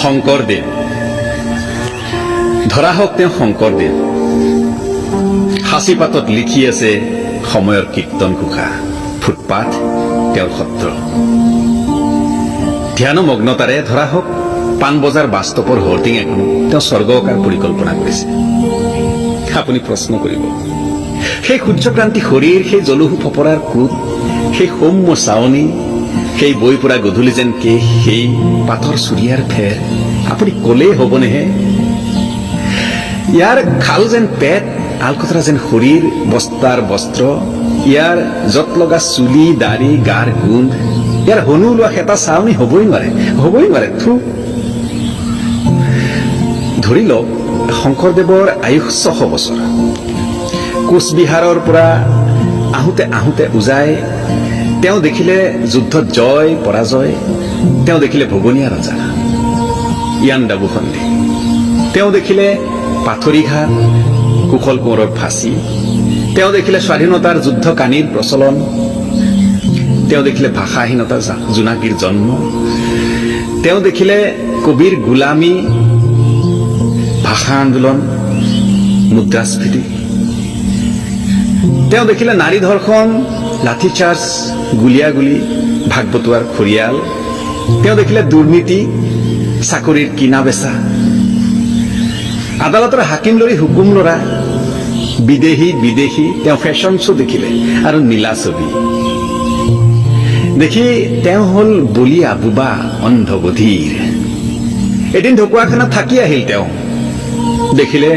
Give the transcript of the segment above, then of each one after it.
শংকৰদেৱ ধৰা হওক তেওঁ শংকৰদেৱ সাঁচিপাতত লিখি আছে সময়ৰ কীৰ্তন ঘোষা ফুটপাথ তেওঁৰ সত্ৰ ধ্যানমগ্নতাৰে ধৰা হওক পাণবজাৰ বাস্তৱৰ হৰ্ডিং এখন তেওঁ স্বৰ্গকাৰ পৰিকল্পনা কৰিছে আপুনি প্ৰশ্ন কৰিব সেই সূৰ্যক্ৰান্তি শৰীৰ সেই জলুহু ফপৰাৰ কোট সেই সৌম্য চাৱনী সেই বৈ পৰা গধূলি যেন কেহ সেই পাথৰ চুৰিয়াৰ ফেৰ আপুনি কলেই হ'বনেহে ইয়াৰ খাল যেন পেট আলকতৰা যেন শৰীৰ বস্তাৰ বস্ত্ৰ ইয়াৰ যত লগা চুলি দাড়ি গাৰ গোন্ধ ইয়াৰ হনু লোৱা এটা চাৱনী হ'বই নোৱাৰে ধৰি লওক শংকৰদেৱৰ আয়ুষ 600 বছৰ কোচবিহাৰৰ পৰা আহোঁতে উজাই তেওঁ দেখিলে যুদ্ধত জয় পৰাজয় তেওঁ দেখিলে ভগনীয়া ৰজা ইয়াণ্ডাবু সন্ধি তেওঁ দেখিলে পাথৰিঘাট কুশল কোঁৱৰৰ ফাঁচি তেওঁ দেখিলে স্বাধীনতাৰ যুদ্ধ কানিৰ প্ৰচলন তেওঁ দেখিলে ভাষাহীনতা জোনাকীৰ জন্ম তেওঁ দেখিলে কবিৰ গোলামী ভাষা আন্দোলন মুদ্ৰাস্ফীতি তেওঁ দেখিলে নাৰী ধৰ্ষণ লাঠিচাৰ্জ গুলিয়াগুলি ভাগ বটোৱাৰ খৰিয়াল তেওঁ দেখিলে দুৰ্নীতি চাকৰিৰ কিনা বেচা আদালতৰ হাকিম লৰি হুকুম লৰা বিদেশী তেওঁ ফেশ্বন শ্ব' দেখিলে আৰু নীলা ছবি দেখি তেওঁ হল বলিয়া বুবা অন্ধ বধিৰ এদিন ঢকুৱাখানাত থাকি আহিল তেওঁ দেখিলে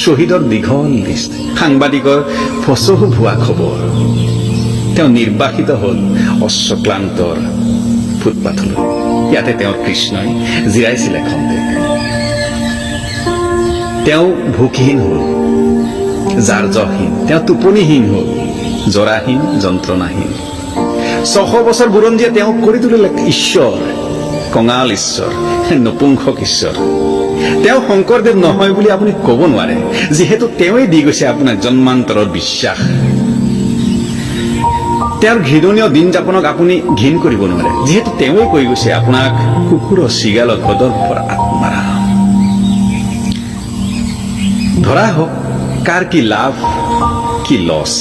শ্বহীদৰ দীঘল লিষ্ট সাংবাদিকৰ ফচহু ভুৱা খবৰ তেওঁ নিৰ্বাসিত হল অশ্বক্লান্তৰ ফুটপাথলৈ ইয়াতে তেওঁৰ কৃষ্ণই জিৰাইছিলে খন্তেক তেওঁ ভোকহীন হল জাৰ্জহীন তেওঁ টোপনিহীন হল জৰাহীন যন্ত্ৰণাহীন 600 বছৰ বুৰঞ্জীয়ে তেওঁক কৰি তুলিলে ঈশ্বৰ কঙাল ঈশ্বৰ নপুংসক ঈশ্বৰ তেওঁ শংকৰদেৱ নহয় বুলি আপুনি ক'ব নোৱাৰে যিহেতু তেওঁই দি গৈছে আপোনাক জন্মান্তৰৰ বিশ্বাস তেওঁৰ ঘৃণনীয় দিন যাপনক আপুনি ঘিণ কৰিব নোৱাৰে যিহেতু তেওঁই কৈ গৈছে আপোনাক কুকুৰ চিগাল গদৰ্ভৰ আত্মাৰা ধৰা হওক কাৰ কি লাভ কি লছ